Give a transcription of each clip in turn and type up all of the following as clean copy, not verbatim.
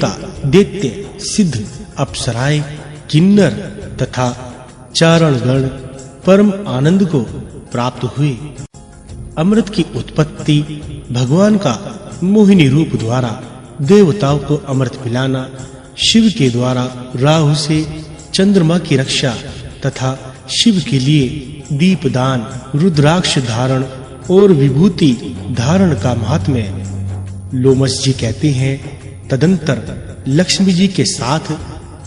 देवता, दैत्य, सिद्ध, अप्सराएं, किन्नर तथा चारणगण परम आनंद को प्राप्त हुए। अमृत की उत्पत्ति भगवान का मोहिनी रूप द्वारा देवताओं को अमृत पिलाना, शिव के द्वारा राहु से चंद्रमा की रक्षा तथा शिव के लिए दीपदान, रुद्राक्ष धारण और विभूति धारण का महात्म्य। लोमस जी कहते हैं, तदंतर लक्ष्मी जी के साथ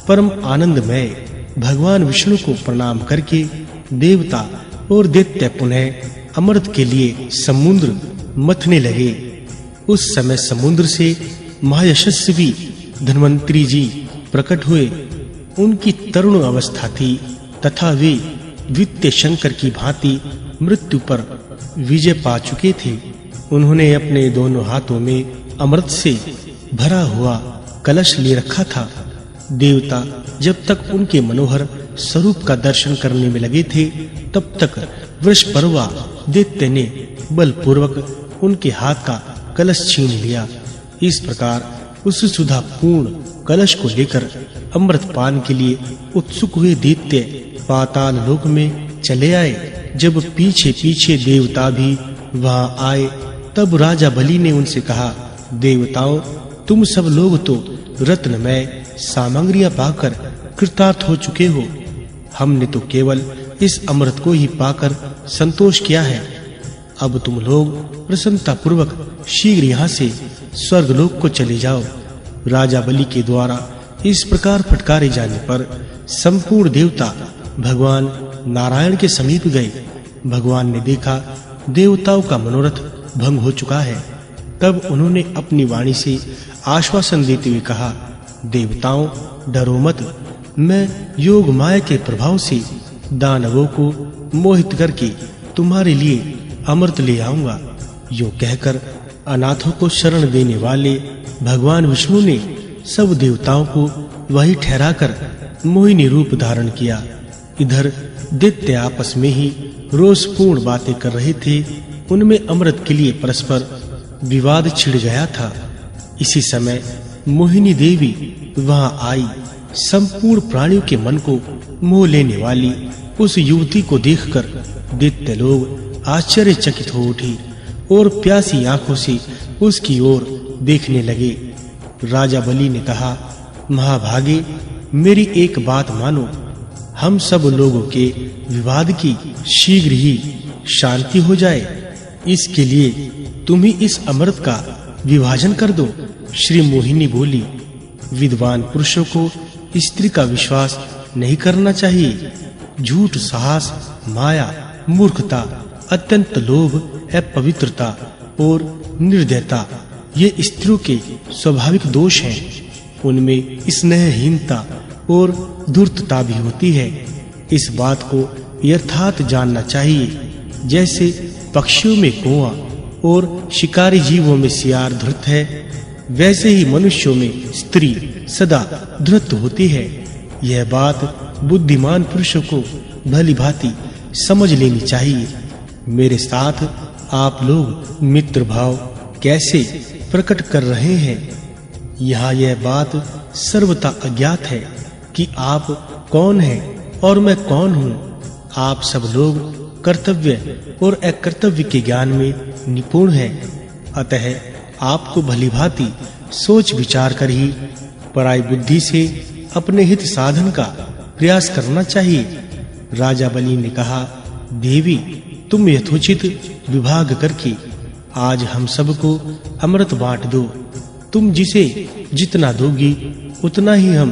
परम आनंदमय भगवान विष्णु को प्रणाम करके देवता और दैत्य पुनः अमृत के लिए समुद्र मथने लगे। उस समय समुद्र से महायशस्वी धन्वंतरी जी प्रकट हुए। उनकी तरुण अवस्था थी तथा वे द्वितीय शंकर की भांति मृत्यु पर विजय पा चुके थे। उन्होंने अपने दोनों हाथों में अमृत से भरा हुआ कलश ले रखा था। देवता जब तक उनके मनोहर स्वरूप का दर्शन करने में लगे थे, तब तक वृषपर्वा दैत्य ने बलपूर्वक उनके हाथ का कलश छीन लिया। इस प्रकार उस सुधा पूर्ण कलश को लेकर अमृत पान के लिए उत्सुक हुए दैत्य पाताल लोक में चले आए। जब पीछे-पीछे देवता भी वहां आए, तब राजा बलि ने उनसे कहा, देवताओं, तुम सब लोग तो रत्नमय सामग्रियां पाकर कृतार्थ हो चुके हो। हमने तो केवल इस अमृत को ही पाकर संतोष किया है। अब तुम लोग प्रसन्नता पूर्वक शीघ्र यहाँ से स्वर्गलोक को चले जाओ। राजा बलि के द्वारा इस प्रकार फटकारे जाने पर संपूर्ण देवता भगवान नारायण के समीप गए। भगवान ने देखा देवताओं का मनोरथ भंग हो चुका है। तब उन्होंने अपनी वाणी से आश्वासन देते हुए कहा, देवताओं, डरो मत। मैं योग माया के प्रभाव से दानवों को मोहित करके तुम्हारे लिए अमृत ले आऊंगा। यो कहकर अनाथों को शरण देने वाले भगवान विष्णु ने सब देवताओं को वही ठहराकर मोहिनी रूप धारण किया। इधर दैत्य आपस में ही रोषपूर्ण बातें कर रहे थे। उनमें अमृत के लिए परस्पर विवाद छिड़ गया था। इसी समय मोहिनी देवी वहां आई। संपूर्ण प्राणियों के मन को मोह लेने वाली उस युवती को देखकर दैत्य लोग आश्चर्यचकित हो उठे और प्यासी आंखों से उसकी ओर देखने लगे। राजा बलि ने कहा, महाभागे, मेरी एक बात मानो। हम सब लोगों के विवाद की शीघ्र ही शांति हो जाए, इसके लिए तुम ही इस अमृत का विभाजन कर दो। श्री मोहिनी बोली, विद्वान पुरुषों को स्त्री का विश्वास नहीं करना चाहिए। झूठ, साहस, माया, मूर्खता, अत्यंत लोभ, अपवित्रता और निर्दयता ये स्त्रियों के स्वाभाविक दोष हैं। उनमें स्नेहहीनता और धूर्तता भी होती है। इस बात को यथार्थ जानना चाहिए। जैसे पक्षियों में कौवा और शिकारी जीवों में सियार धूर्त है, वैसे ही मनुष्यों में स्त्री सदा धूर्त होती है। यह बात बुद्धिमान पुरुषों को भली-भांति समझ लेनी चाहिए। मेरे साथ आप लोग मित्र भाव कैसे प्रकट कर रहे हैं? यहाँ यह बात सर्वथा अज्ञात है कि आप कौन हैं और मैं कौन हूँ। आप सब लोग कर्तव्य और अकर्तव्य के ज्ञान में निपुण हैं। अतः आपको भलीभांति सोच विचार कर ही पराई बुद्धि से अपने हित साधन का प्रयास करना चाहिए। राजा बलि ने कहा, देवी, तुम यथोचित विभाग करके आज हम सबको अमृत बांट दो। तुम जिसे जितना दोगी उतना ही हम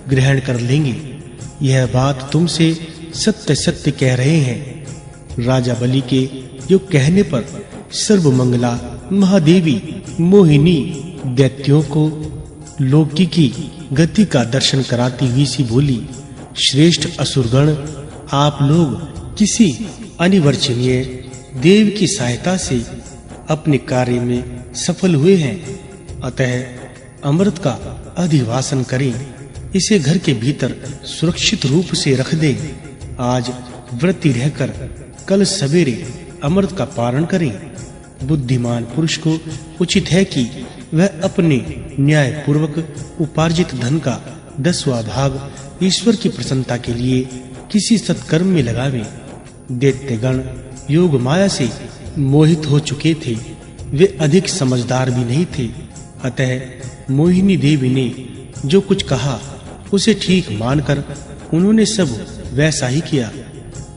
ग्रहण कर लेंगे। यह बात तुमसे सत्य सत्य कह रहे हैं। राजा बलि के यो कहने पर सर्वमंगला महादेवी मोहिनी दैत्यों को लौकिकी गति का दर्शन कराती हुई सी बोली, श्रेष्ठ असुरगण, आप लोग किसी अनिवर्चनीय देव की सहायता से अपने कार्य में सफल हुए हैं। अतः अमृत का अधिवासन करें, इसे घर के भीतर सुरक्षित रूप से रख दें। आज व्रती रहकर कल सवेरे अमृत का पारण करें। बुद्धिमान पुरुष को उचित है कि वह अपने न्याय पूर्वक उपार्जित धन का 10वां भाग ईश्वर की प्रसन्नता के लिए किसी सत्कर्म में लगावे। दैत्यगण योग माया से मोहित हो चुके थे, वे अधिक समझदार भी नहीं थे। अतः मोहिनी देवी ने जो कुछ कहा उसे ठीक मानकर उन्होंने सब वैसा ही किया।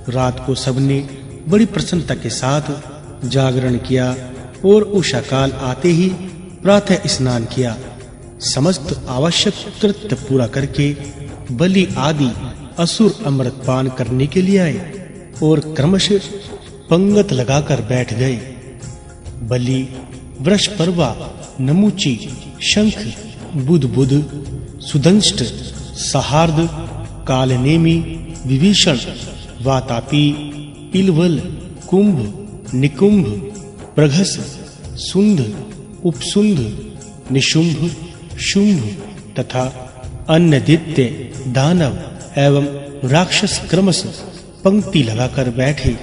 रात को सबने बड़ी प्रसन्नता के साथ जागरण किया और उषा काल आते ही प्रातः स्नान किया। समस्त आवश्यक कृत्य पूरा करके बलि आदि असुर अमृत पान करने के लिए आए और क्रमशः पंगत लगाकर बैठ गए। बलि, वृषपर्वा, नमुची, शंख, बुध, सुदंष्ट, सहार्द, कालनेमी, विभीषण, वातापी, इलवल, कुंभ, निकुंभ, प्रघस, सुंध, उपसुंध, निशुंभ, शुंभ तथा अन्य दैत्य, दानव एवं राक्षस क्रमशः पंक्ति लगाकर बैठे।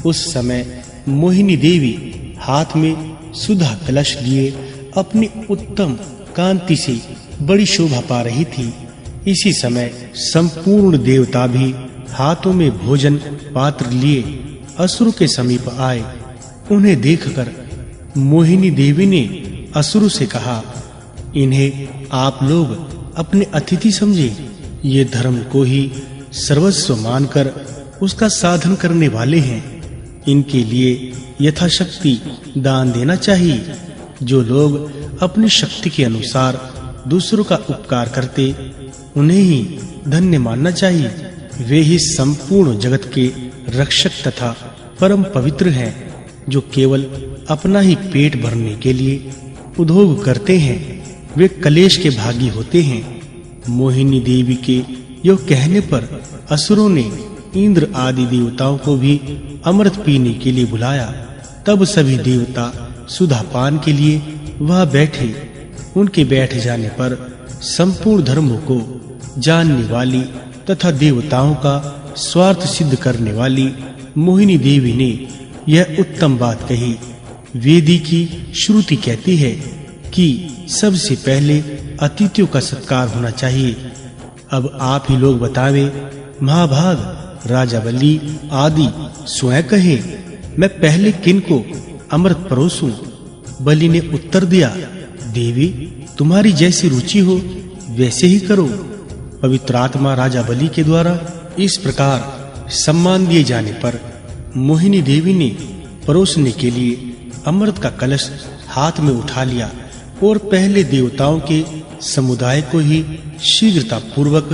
उस समय मोहिनी देवी हाथ में सुधा कलश लिए अपनी उत्तम कांति से बड़ी शोभा पा रही थी। इसी समय संपूर्ण देवता भी हाथों में भोजन पात्र लिए असुरों के समीप आए। उन्हें देखकर मोहिनी देवी ने असुरों से कहा, इन्हें आप लोग अपने अतिथि समझे। ये धर्म को ही सर्वस्व मानकर उसका साधन करने वाले हैं। इनके लिए यथाशक्ति दान देना चाहिए। जो लोग अपनी शक्ति के अनुसार दूसरों का उपकार करते, उन्हें ही धन्य मानना चाहिए। वे ही संपूर्ण जगत के रक्षक तथा परम पवित्र हैं, जो केवल अपना ही पेट भरने के लिए उद्योग करते हैं। वे कलेश के भागी होते हैं। मोहिनी देवी के यो कहने पर असुरों ने इंद्र आदि देवताओं को भी अमृत पीने के लिए बुलाया। तब सभी देवता सुधा पान के लिए वहां बैठे। उनके बैठ जाने पर संपूर्ण धर्मों को जानने वाली तथा देवताओं का स्वार्थ सिद्ध करने वाली मोहिनी देवी ने यह उत्तम बात कही। वेदी की श्रुति कहती है कि सबसे पहले अतिथियों का सत्कार होना चाहिए। अब आप ही लोग बतावे, महाभाग, राजा बलि आदि स्वयं कहे, मैं पहले किनको अमृत परोसूं? बलि ने उत्तर दिया, देवी, तुम्हारी जैसी रुचि हो वैसे ही करो। पवित्र आत्मा राजा बलि के द्वारा इस प्रकार सम्मान दिए जाने पर मोहिनी देवी ने परोसने के लिए अमृत का कलश हाथ में उठा लिया और पहले देवताओं के समुदाय को ही शीघ्रता पूर्वक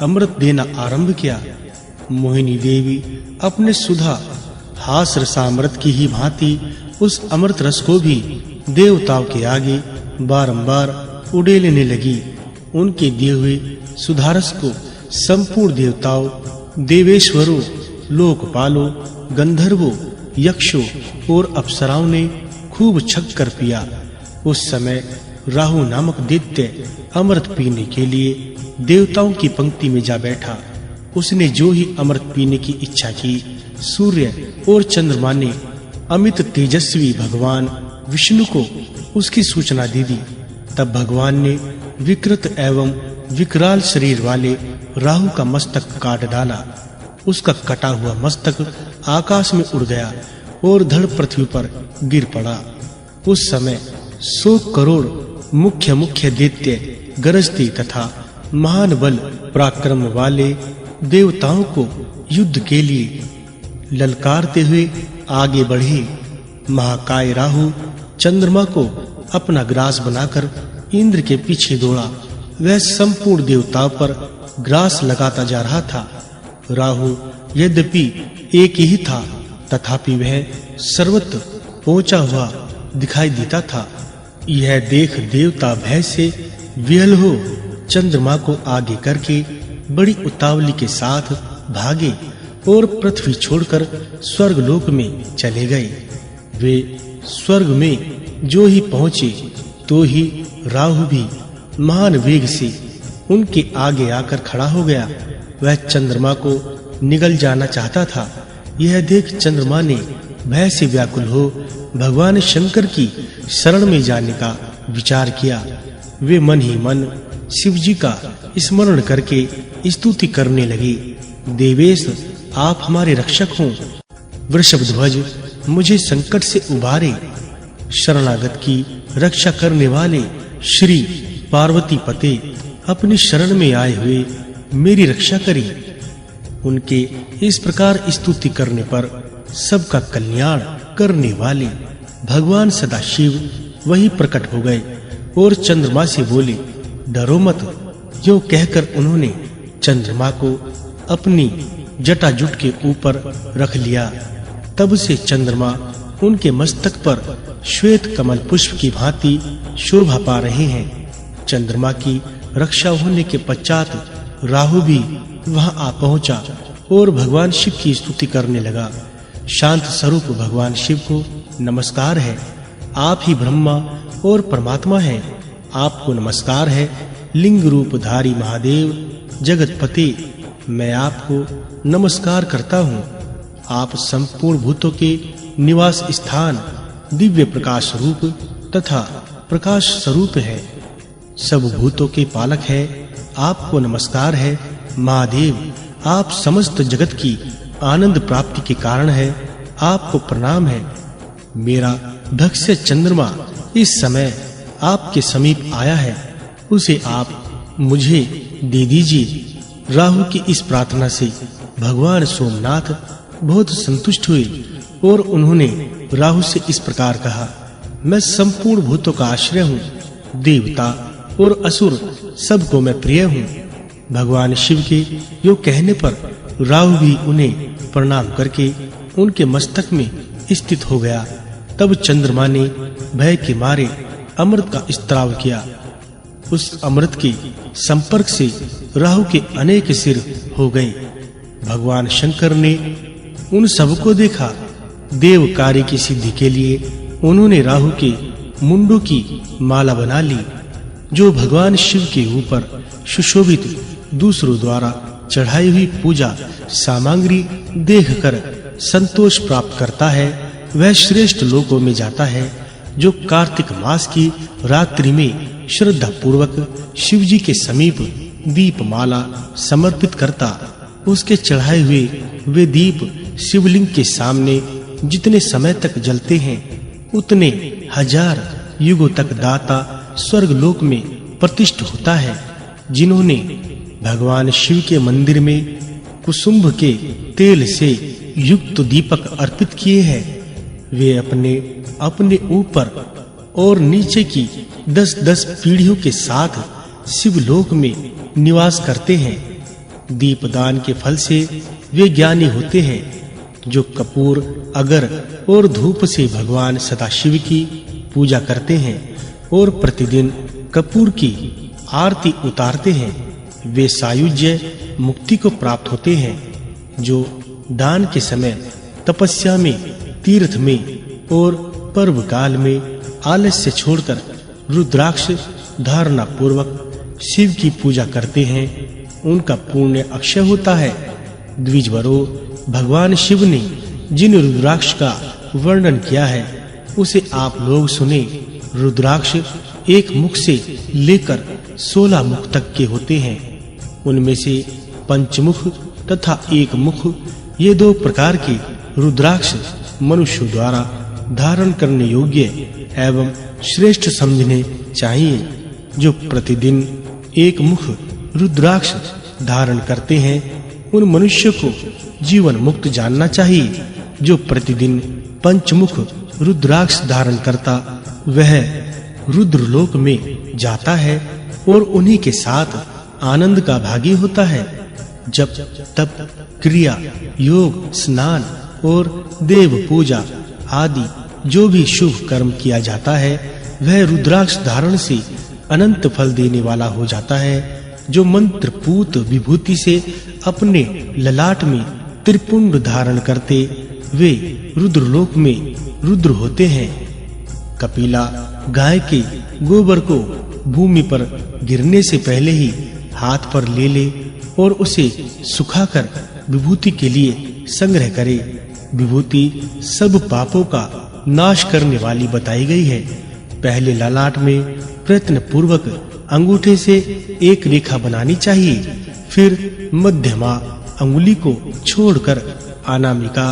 अमृत देना आरंभ किया। मोहिनी देवी अपने सुधा हास रसामृत की ही भांति उस अमृत रस को भी देवताओं के आगे बारंबार उड़ेलने लगी। उनके दिए हुए सुधारस को संपूर्ण देवताओं, देवेश्वरों, लोकपालों, गंधर्वों, यक्षों और अप्सराओं ने खूब छक कर पिया। उस समय राहु नामक दैत्य अमृत पीने के लिए देवताओं की पंक्ति में जा बैठा। उसने जो ही अमृत पीने की इच्छा की, सूर्य और चंद्रमा ने अमित तेजस्वी भगवान विष्णु को उसकी सूचना दे दी। तब भगवान ने विकृत एवं विकराल शरीर वाले राहु का मस्तक काट डाला। उसका कटा हुआ मस्तक आकाश में उड़ गया और धड़ पृथ्वी पर गिर पड़ा। उस समय 100 करोड़ मुख्य दैत्य गरजते तथा महान बल पराक्रम वाले देवताओं को युद्ध के लिए ललकारते हुए आगे बढ़े। महाकाय राहु चंद्रमा को अपना ग्रास बनाकर इंद्र के पीछे दौड़ा। वह संपूर्ण देवताओं पर ग्रास लगाता जा रहा था। राहु यद्यपि एक ही था, तथापि वह सर्वत्र पहुंचा हुआ दिखाई देता था। यह देख देवता भय से विहल हो चंद्रमा को आगे करके बड़ी उतावली के साथ भागे और पृथ्वी छोड़कर स्वर्गलोक में चले गए। वे स्वर्ग में जो ही पहुंचे तो ही राहु भी महान वेग से उनके आगे आकर खड़ा हो गया। वह चंद्रमा को निगल जाना चाहता था। यह देख चंद्रमा ने भय से व्याकुल हो भगवान शंकर की शरण में जाने का विचार किया। वे मन ही मन शिव जी का स्मरण करके स्तुति करने लगे। देवेश, आप हमारे रक्षक हों। वृषभध्वज, मुझे संकट से उबारे। शरणागत की रक्षा करने वाले श्री पार्वती पते, अपनी शरण में आए हुए मेरी रक्षा करिए। उनके इस प्रकार स्तुति करने पर सबका कल्याण करने वाले भगवान सदाशिव वहीं प्रकट हो गए और चंद्रमा से बोले, डरो मत। यूं कहकर उन्होंने चंद्रमा को अपनी जटाजुट के ऊपर रख लिया। तब से चंद्रमा उनके मस्तक पर श्वेत कमल पुष्प की भांति शोभा पा रहे हैं। चंद्रमा की रक्षा होने के पश्चात राहु भी वहां आ पहुंचा और भगवान शिव की स्तुति करने लगा। शांत स्वरूप भगवान शिव को नमस्कार है। आप ही ब्रह्मा और परमात्मा हैं। आपको नमस्कार है। लिंग रूपधारी महादेव जगतपते, मैं आपको नमस्कार करता हूँ। आप संपूर्ण भूतों के निवास स्थान, दिव्य प्रकाश रूप तथा प्रकाश स्वरूप है। सब भूतों के पालक है। आपको नमस्कार है। महादेव, आप समस्त जगत की आनंद प्राप्ति के कारण है। आपको प्रणाम है। मेरा भक्ष्य चंद्रमा इस समय आपके समीप आया है, उसे आप मुझे दे दीजिए। राहु की इस प्रार्थना से भगवान सोमनाथ बहुत संतुष्ट हुए और उन्होंने राहु से इस प्रकार कहा, मैं संपूर्ण भूतों का आश्रय हूँ। देवता और असुर सबको मैं प्रिय हूँ। भगवान शिव के यो कहने पर राहु भी उन्हें प्रणाम करके उनके मस्तक में स्थित हो गया। तब चंद्रमा ने भय के मारे अमृत का स्त्राव किया। उस अमृत के संपर्क से राहु के अनेक सिर हो गए। भगवान शंकर ने उन सबको देखा। देव कार्य की सिद्धि के लिए उन्होंने राहु के मुंडों की माला बना ली, जो भगवान शिव के ऊपर सुशोभित दूसरों द्वारा चढ़ाई हुई पूजा सामग्री देखकर संतोष प्राप्त करता है, वह श्रेष्ठ लोकों में जाता है। जो कार्तिक मास की रात्रि में श्रद्धा पूर्वक शिव जी के समीप दीपमाला समर्पित करता, उसके चढ़ाए हुए वे दीप शिवलिंग के सामने जितने समय तक जलते हैं, उतने हजार युगों तक दाता स्वर्ग लोक में प्रतिष्ठित होता है। जिन्होंने भगवान शिव के मंदिर में कुसुम्भ के तेल से युक्त दीपक अर्पित किए हैं, वे अपने अपने ऊपर और नीचे की 10-10 पीढ़ियों के साथ शिवलोक में निवास करते हैं। दीपदान के फल से वे ज्ञानी होते हैं। जो कपूर, अगर और धूप से भगवान सदाशिव की पूजा करते हैं और प्रतिदिन कपूर की आरती उतारते हैं, वे सायुज्य मुक्ति को प्राप्त होते हैं। जो दान के समय, तपस्या में, तीर्थ में और पर्व काल में आलस्य छोड़कर रुद्राक्ष धारणा पूर्वक शिव की पूजा करते हैं, उनका पुण्य अक्षय होता है। द्विजवरों, भगवान शिव ने जिन रुद्राक्ष का वर्णन किया है, उसे आप लोग सुने। रुद्राक्ष एक मुख से लेकर 16 मुख तक के होते हैं। उनमें से पंचमुख तथा एक मुख, ये 2 प्रकार के रुद्राक्ष मनुष्य द्वारा धारण करने योग्य एवं श्रेष्ठ समझने चाहिए। जो प्रतिदिन एक मुख रुद्राक्ष धारण करते हैं, उन मनुष्य को जीवन मुक्त जानना चाहिए। जो प्रतिदिन पंचमुख रुद्राक्ष धारण करता, वह रुद्रलोक में जाता है और उन्हीं के साथ आनंद का भागी होता है। जब तप, क्रिया, योग, स्नान और देव पूजा आदि जो भी शुभ कर्म किया जाता है, वह रुद्राक्ष धारण से अनंत फल देने वाला हो जाता है। जो मंत्र पूत विभूति से अपने ललाट में त्रिपुंड धारण करते, वे रुद्रलोक में रुद्र होते हैं। कपिला गाय के गोबर को भूमि पर गिरने से पहले ही हाथ पर ले ले और उसे सुखाकर विभूति के लिए संग्रह करे। विभूति सब पापों का नाश करने वाली बताई गई है। पहले ललाट में प्रयत्न पूर्वक अंगूठे से एक रेखा बनानी चाहिए, फिर मध्यमा अंगुली को छोड़कर अनामिका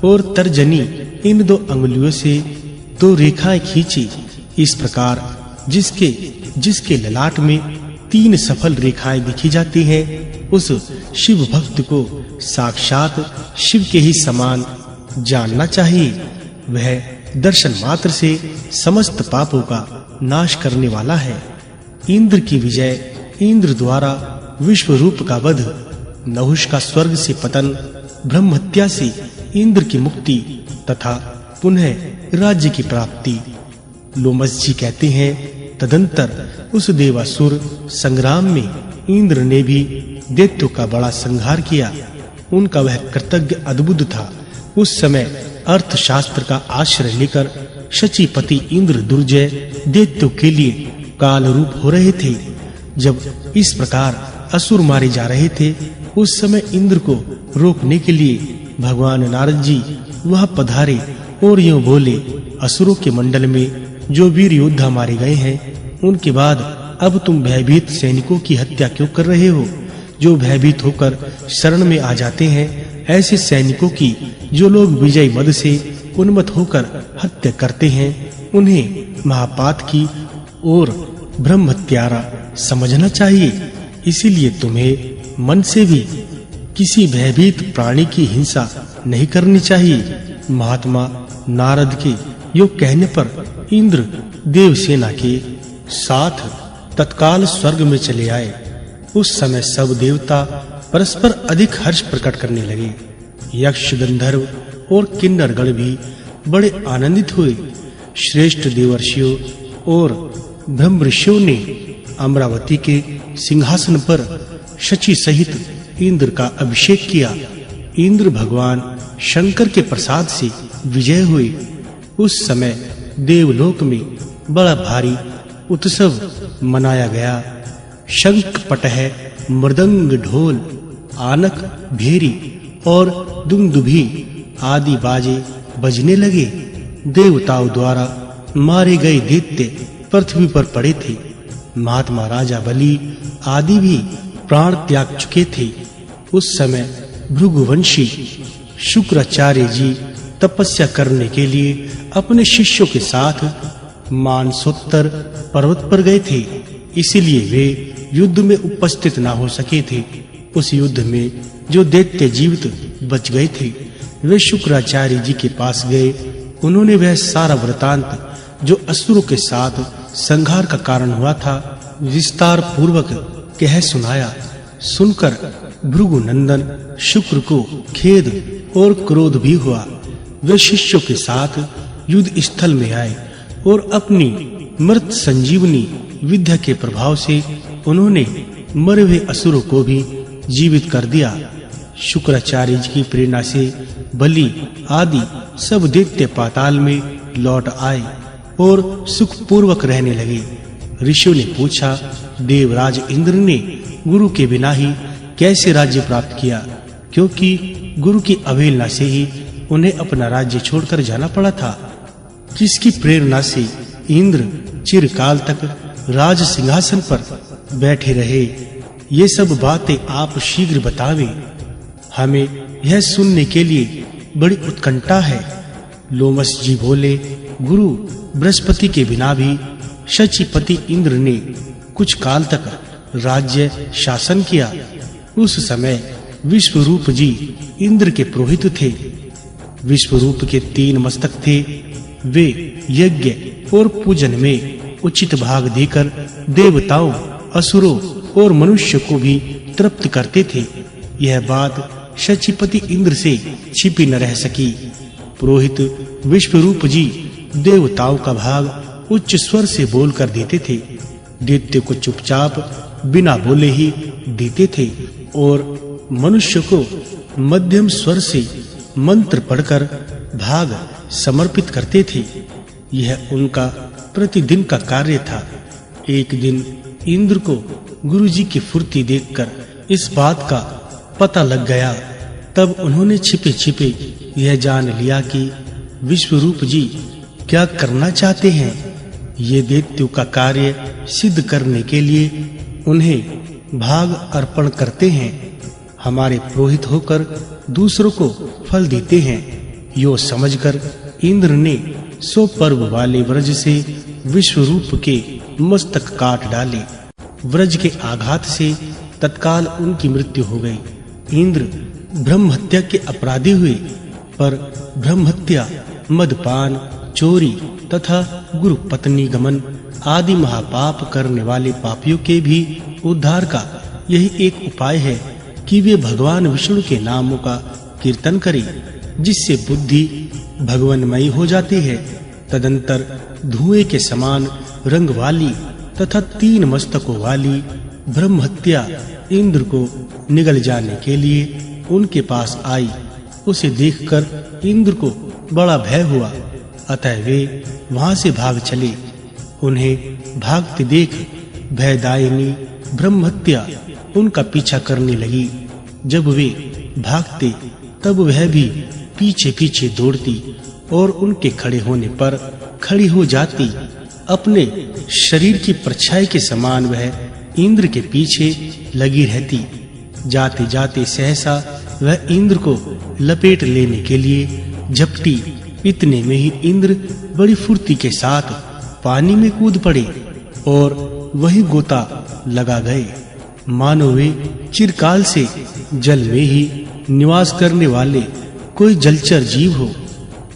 और तर्जनी इन 2 अंगुलियों से 2 रेखाएं खींची। इस प्रकार जिसके ललाट में 3 सफल रेखाएं दिखी जाती हैं, उस शिव भक्त को साक्षात शिव के ही समान जानना चाहिए। वह दर्शन मात्र से समस्त पापों का नाश करने वाला है। इंद्र की विजय, इंद्र द्वारा विश्व रूप का वध, नहुष का स्वर्ग से पतन, ब्रह्म हत्या से इंद्र की मुक्ति तथा पुनः राज्य की प्राप्ति। लोमस जी कहते हैं, तदंतर उस देवासुर संग्राम में इंद्र ने भी दैत्यों का बड़ा संहार किया। उनका वह कृतज्ञ अद्भुत था। उस समय अर्थशास्त्र का आश्रय लेकर शचीपति इंद्र दुर्जय दैत्यों के लिए काल रूप हो रहे थे। जब इस प्रकार असुर मारे जा रहे थे, उस समय इंद्र को रोकने के लिए भगवान नारद जी वहां पधारे और यूं बोले, असुरों के मंडल में जो वीर योद्धा मारे गए हैं, उनके बाद अब तुम भयभीत सैनिकों की हत्या क्यों कर रहे हो? जो भयभीत होकर शरण में आ जाते हैं, ऐसे सैनिकों की जो लोग विजय मद से उन्मत्त होकर हत्या करते हैं, उन्हें महापात की और ब्रह्म हत्यारा समझना चाहिए। इसीलिए तुम्हें मन से भी किसी भयभीत प्राणी की हिंसा नहीं करनी चाहिए। महात्मा नारद के यो कहने पर इंद्र देवसेना के साथ तत्काल स्वर्ग में चले आए। उस समय सब देवता परस्पर अधिक हर्ष प्रकट करने लगे। यक्ष, गंधर्व और किन्नरगण भी बड़े आनंदित हुए। श्रेष्ठ देवर्षियों और ब्रह्म ऋषियों ने अमरावती के सिंहासन पर शची सहित इंद्र का अभिषेक किया। इंद्र भगवान शंकर के प्रसाद से विजय हुए। उस समय देवलोक में बड़ा भारी उत्सव मनाया गया। शंख, पटह, मृदंग, ढोल, आनक, भेरी और दुंदुभी आदि बाजे बजने लगे। देवताओं द्वारा मारे गए दैत्य पृथ्वी पर पड़े थे। महात्मा राजा बलि आदि भी प्राण त्याग चुके थे। उस समय भृगुवंशी शुक्राचार्य जी तपस्या करने के लिए अपने शिष्यों के साथ मानसोत्तर पर्वत पर गए थे। इसलिए वे युद्ध में उपस्थित न हो सके थे। उस युद्ध में जो दैत्य जीवित बच गए थे, वे शुक्राचार्य जी के पास गए। उन्होंने वह सारा वृतांत जो असुरों के साथ संहार का कारण हुआ था, विस्तार पूर्वक कह सुनाया। सुनकर भृगु नंदन शुक्र को खेद और क्रोध भी हुआ। वे शिष्यों के साथ युद्ध स्थल में आए और अपनी मृत संजीवनी विद्या के प्रभाव से उन्होंने मरे हुए असुरों को भी जीवित कर दिया। शुक्राचार्य जी की प्रेरणा से बलि आदि सब दैत्य पाताल में लौट आए और सुख पूर्वक रहने लगे। ऋषियों ने पूछा, देवराज इंद्र ने गुरु के बिना ही कैसे राज्य प्राप्त किया? क्योंकि गुरु की अवहेलना से ही उन्हें अपना राज्य छोड़कर जाना पड़ा था। जिसकी प्रेरणा से इंद्र चिरकाल तक राज सिंहासन पर बैठे रहे। ये सब बातें आप शीघ्र बतावें। हमें यह सुनने के लिए बड़ी उत्कंठा है। लोमस जी बोले, गुरु बृहस्पति के बिना भी शचीपति इंद्र ने कुछ काल तक राज्य शासन किया। उस समय विश्वरूप जी इंद्र के पुरोहित थे। विश्वरूप के 3 मस्तक थे। वे यज्ञ और पूजन में उचित भाग देकर देवताओं, असुरों और मनुष्य को भी तृप्त करते थे। यह बात शचीपति इंद्र से छिपी न रह सकी। पुरोहित विश्वरूप जी देवताओं का भाग उच्च स्वर से बोलकर देते थे। दैत्य को चुपचाप बिना बोले ही देते थे और मनुष्य को मध्यम स्वर से मंत्र पढ़कर भाग समर्पित करते थे। यह उनका प्रतिदिन का कार्य था। एक दिन इंद्र को गुरुजी की फुर्ती देखकर इस बात का पता लग गया। तब उन्होंने छिपे-छिपे यह जान लिया कि विश्वरूप जी क्या करना चाहते हैं। ये दैत्यों का कार्य सिद्ध करने के लिए उन्हें भाग अर्पण करते हैं। हमारे पुरोहित होकर दूसरों को फल देते हैं। यो समझकर इंद्र ने 100 पर्व वाले व्रज से विश्वरूप के मस्तक काट डाले। व्रज के आघात से तत्काल उनकी मृत्यु हो गई। इंद्र ब्रह्म हत्या के अपराधी हुए, पर ब्रह्म हत्या, मदपान, चोरी तथा गुरु पत्नी गमन आदि महापाप करने वाले पापियों के भी उद्धार का यही एक उपाय है कि वे भगवान विष्णु के नामों का कीर्तन करें, जिससे बुद्धि भगवानमयी हो जाती है। तदंतर धुएं के समान रंग वाली तथा 3 मस्तकों वाली ब्रह्म हत्या इंद्र को निगल जाने के लिए उनके पास आई। उसे देखकर इंद्र को बड़ा भय हुआ, अतः वे वहां से भाग चले। उन्हें भागते देख भयदायिनी ब्रह्म हत्या उनका पीछा करने लगी। जब वे भागते तब वह भी पीछे-पीछे दौड़ती और उनके खड़े होने पर खड़ी हो जाती। अपने शरीर की परछाई के समान वह इंद्र के पीछे लगी रहती। जाते-जाते सहसा वह इंद्र को लपेट लेने के लिए झपटी। इतने में ही इंद्र बड़ी फुर्ती के साथ पानी में कूद पड़े और वही गोता लगा गए, मानो वे चिरकाल से जल में ही निवास करने वाले कोई जलचर जीव हो।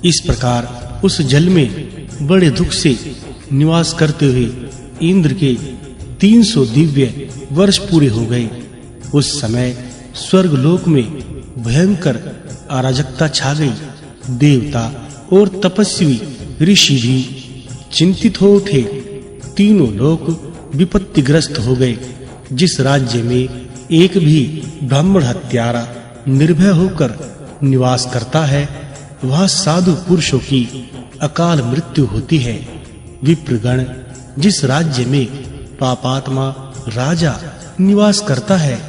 इस प्रकार उस जल में बड़े दुख से निवास करते हुए इंद्र के 300 दिव्य वर्ष पूरे हो गए। उस समय स्वर्ग लोक में भयंकर अराजकता छा गई। देवता और तपस्वी ऋषि भी चिंतित हो उठे। तीनों लोक विपत्तिग्रस्त हो गए। जिस राज्य में एक भी ब्राह्मण हत्यारा निर्भय होकर निवास करता है, वहाँ साधु पुरुषों की अकाल मृत्यु होती है। विप्रगण जिस राज्य में पापात्मा राजा निवास करता है,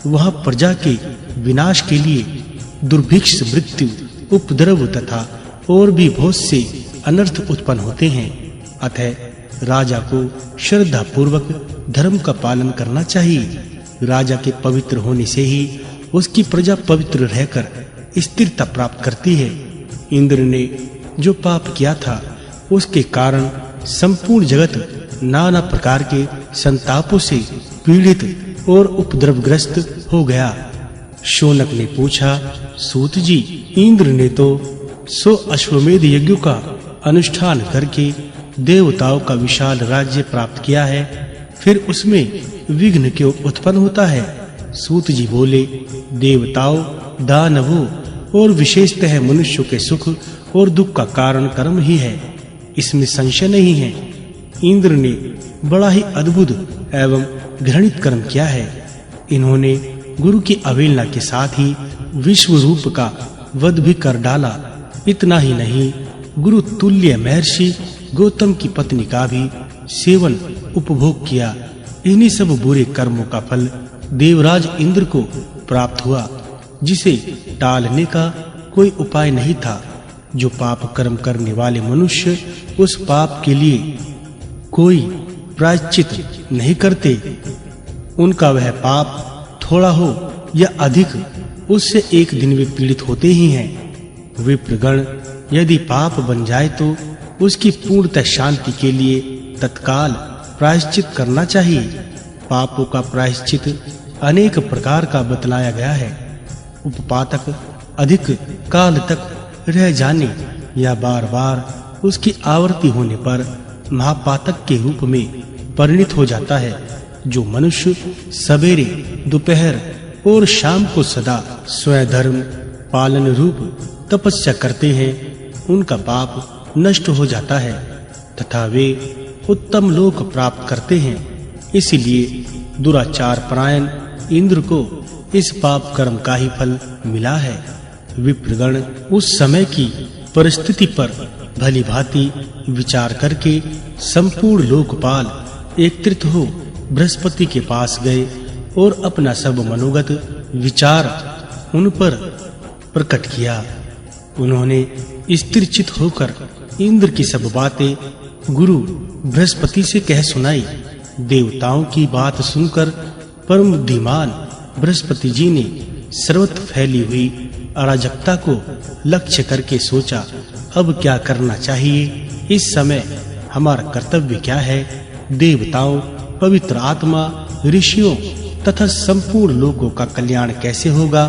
वहाँ प्रजा के विनाश के लिए दुर्भिक्ष, मृत्यु, उपद्रव तथा और भी बहुत से अनर्थ उत्पन्न होते हैं। अतः राजा को श्रद्धा पूर्वक धर्म का पालन करना चाहिए। राजा के पवित्र होने से ही उसकी प्रजा पवित्र रहकर स्थिरता प्राप्त करती है। इंद्र ने जो पाप किया था, उसके कारण संपूर्ण जगत नाना प्रकार के संतापों से पीड़ित और उपद्रवग्रस्त हो गया। शौनक ने पूछा, सूत जी, इंद्र ने तो 100 अश्वमेध यज्ञों का अनुष्ठान करके देवताओं का विशाल राज्य प्राप्त किया है, फिर उसमें विघ्न क्यों उत्पन्न होता है? सूत जी बोले, देवताओं, दानवों और विशेषतः मनुष्यों के सुख और दुख का कारण कर्म ही है, इसमें संशय नहीं है। इंद्र ने बड़ा ही अद्भुत एवं घृणित कर्म किया है। इन्होंने गुरु की अवहेलना के साथ ही विश्व रूप का वध भी कर डाला। इतना ही नहीं, गुरु तुल्य महर्षि गौतम की पत्नी का भी सेवन उपभोग किया। इन्हीं सब बुरे कर्मों का फल देवराज इंद्र को प्राप्त हुआ, जिसे टालने का कोई उपाय नहीं था। जो पाप कर्म करने वाले मनुष्य उस पाप के लिए कोई प्रायश्चित नहीं करते, उनका वह पाप थोड़ा हो या अधिक, उससे एक दिन वे पीड़ित होते ही हैं। विप्रगण, यदि पाप बन जाए तो उसकी पूर्णतः शांति के लिए तत्काल प्रायश्चित करना चाहिए। पापों का प्रायश्चित अनेक प्रकार का बतलाया गया है। उपपातक अधिक काल तक रह जाने या बार-बार उसकी आवृत्ति होने पर महापातक के रूप में परिणित हो जाता है। जो मनुष्य सवेरे, दोपहर और शाम को सदा स्वधर्म पालन रूप तपस्या करते हैं, उनका पाप नष्ट हो जाता है तथा वे उत्तम लोक प्राप्त करते हैं। इसलिए दुराचार परायण इंद्र को इस पाप कर्म का ही फल मिला है। विप्रगण उस समय की परिस्थिति पर भली भांति विचार करके संपूर्ण लोकपाल एकत्रित हो बृहस्पति के पास गए और अपना सब मनोगत विचार उन पर प्रकट किया। उन्होंने स्थिरचित होकर इंद्र की सब बातें गुरु बृहस्पति से कह सुनाई। देवताओं की बात सुनकर परम बुद्धिमान बृहस्पति जी ने सर्वत्र फैली हुई अराजकता को लक्ष्य करके सोचा, अब क्या करना चाहिए? इस समय हमारा कर्तव्य क्या है? देवताओं, पवित्र आत्मा, ऋषियों तथा संपूर्ण लोगों का कल्याण कैसे होगा?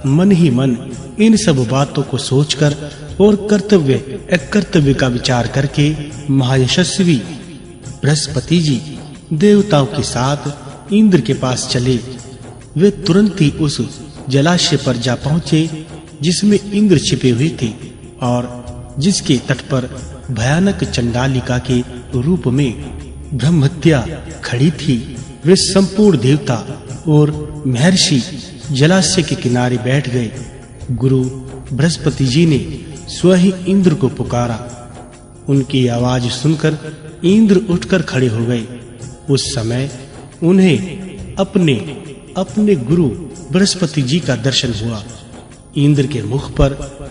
मन ही मन इन सब बातों को सोचकर और कर्तव्य अकर्तव्य का विचार करके महायशस्वी बृहस्पति जी देवताओं के साथ इंद्र के पास चले। वे तुरंत ही उस जलाशय पर जा पहुंचे जिसमें इंद्र छिपे हुए थे और जिसके तट पर भयानक चंडालिका के रूप में ब्रह्महत्या खड़ी थी। वे संपूर्ण देवता और महर्षि जलाशय के किनारे बैठ गए। गुरु बृहस्पति जी ने स्वयं इंद्र को पुकारा। उनकी आवाज सुनकर इंद्र उठकर खड़े हो गए। उस समय उन्हें अपने गुरु बृहस्पति जी का दर्शन हुआ। इंद्र के मुख पर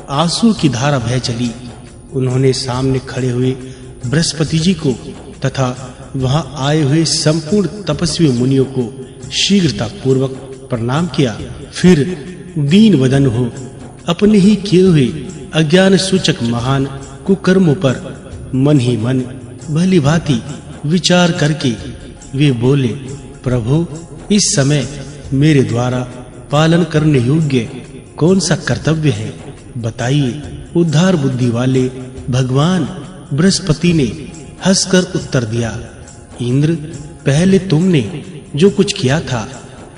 आंसू की धारा बह चली। उन्होंने सामने खड़े हुए बृहस्पति जी को तथा वहां आए हुए संपूर्ण तपस्वी मुनियों को शीघ्रता पूर्वक प्रणाम किया। फिर दीन वदन हो अपने ही किए हुए अज्ञान सूचक महान कुकर्मों पर मन ही मन भली भांति विचार करके वे बोले, प्रभु, इस समय मेरे द्वारा पालन करने योग्य कौन सा कर्तव्य है? बताइए। उद्धार बुद्धि वाले भगवान बृहस्पति ने हंसकर उत्तर दिया, इंद्र, पहले तुमने जो कुछ किया था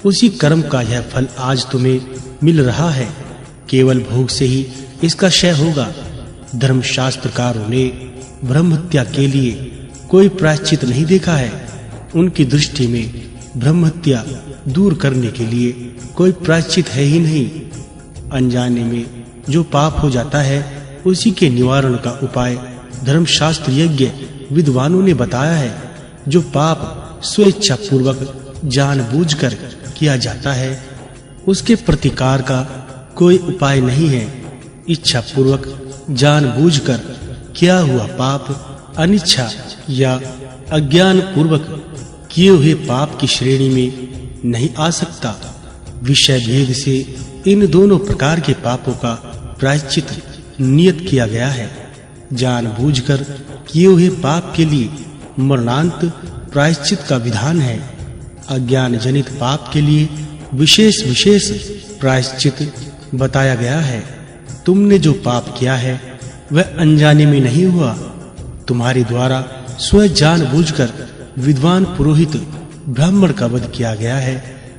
उसी कर्म का यह फल आज तुम्हें मिल रहा है। केवल भोग से ही इसका क्षय होगा। धर्मशास्त्रकारों ने ब्रह्महत्या के लिए कोई प्रायश्चित नहीं देखा है। उनकी दृष्टि में ब्रह्महत्या दूर करने के लिए कोई प्रायश्चित है ही नहीं। अनजाने में जो पाप हो जाता है उसी के निवारण का उपाय धर्मशास्त्र यज्ञ विद्वानों ने बताया है। जो पाप स्वेच्छा पूर्वक जानबूझकर किया जाता है उसके प्रतिकार का कोई उपाय नहीं है। इच्छा पूर्वक जानबूझकर किया हुआ पाप अनिच्छा या अज्ञान पूर्वक किए हुए पाप की श्रेणी में नहीं आ सकता। विषय भेद से इन दोनों प्रकार के पापों का प्रायश्चित नियत किया गया है। जानबूझकर किए हुए पाप के लिए मरणांत प्रायश्चित का विधान है। अज्ञान जनित पाप के लिए विशेष प्रायश्चित बताया गया है। तुमने जो पाप किया है वह अनजाने में नहीं हुआ। तुम्हारे द्वारा स्वयं जानबूझकर विद्वान पुरोहित ब्राह्मण का वध किया गया है,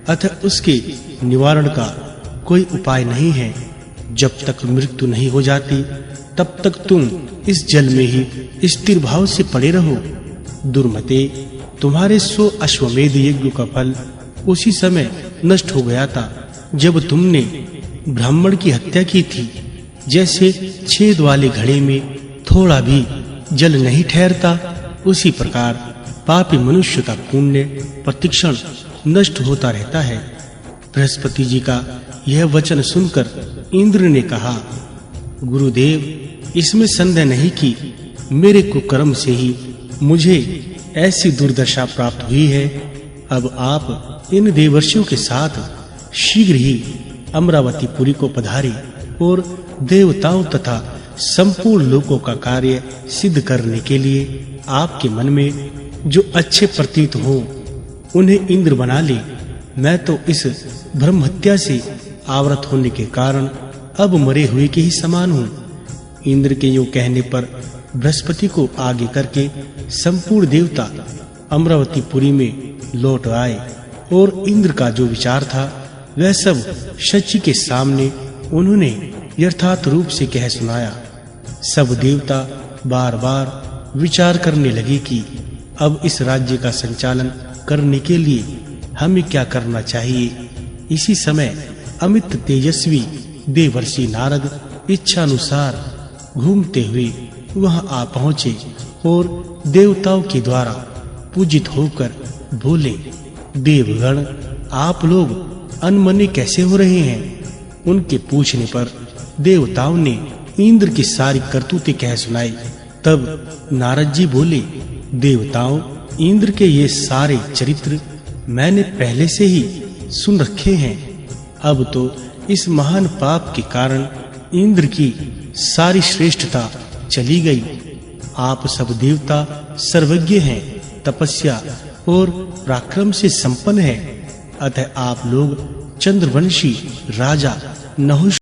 अतः उसके निवारण का कोई उपाय नहीं है। जब तक मृत्यु नहीं हो जाती तब तक तुम इस जल में ही स्थिर भाव से पड़े रहो। दुर्मते, तुम्हारे 100 अश्वमेध यज्ञ का फल उसी समय नष्ट हो गया था जब तुमने ब्राह्मण की हत्या की थी। जैसे छेद वाले घड़े में थोड़ा भी जल नहीं ठहरता, उसी प्रकार पापी मनुष्य का पुण्य प्रतिक्षण नष्ट होता रहता है। बृहस्पति जी का यह वचन सुनकर इंद्र ने कहा, गुरुदेव, इसमें संदेह नहीं कि मेरे कुकर्म से ही मुझे ऐसी दुर्दशा प्राप्त हुई है। अब आप इन देवर्षियों के साथ शीघ्र ही अमरावतीपुरी को पधारे और देवताओं तथा संपूर्ण लोकों का कार्य सिद्ध करने के लिए आपके मन में जो अच्छे प्रतीत हो उन्हें इंद्र बना ले। मैं तो इस ब्रह्महत्या से आवृत होने के कारण अब मरे हुए के ही समान हूँ। इंद्र के यूं कहने पर बृहस्पति को आगे करके संपूर्ण देवता अमरावतीपुरी में लौट आए और इंद्र का जो विचार था वह सब शची के सामने उन्होंने यथार्थ रूप से कह सुनाया। सब देवता बार-बार विचार करने लगे कि अब इस राज्य का संचालन करने के लिए हमें क्या करना चाहिए। इसी समय अमित तेजस्वी देवर्षि नारद इच्छानुसार घूमते हुए वहां आ पहुंचे और देवताओं के द्वारा पूजित होकर बोले, देवगण, आप लोग अनमने कैसे हो रहे हैं? उनके पूछने पर देवताओं ने इंद्र की सारी करतूतें कह सुनाई। तब नारद जी बोले, देवताओं, इंद्र के ये सारे चरित्र मैंने पहले से ही सुन रखे हैं। अब तो इस महान पाप के कारण इंद्र की सारी श्रेष्ठता चली गई। आप सब देवता सर्वज्ञ हैं, तपस्या और पराक्रम से संपन्न हैं। अतः आप लोग चंद्रवंशी राजा नहुष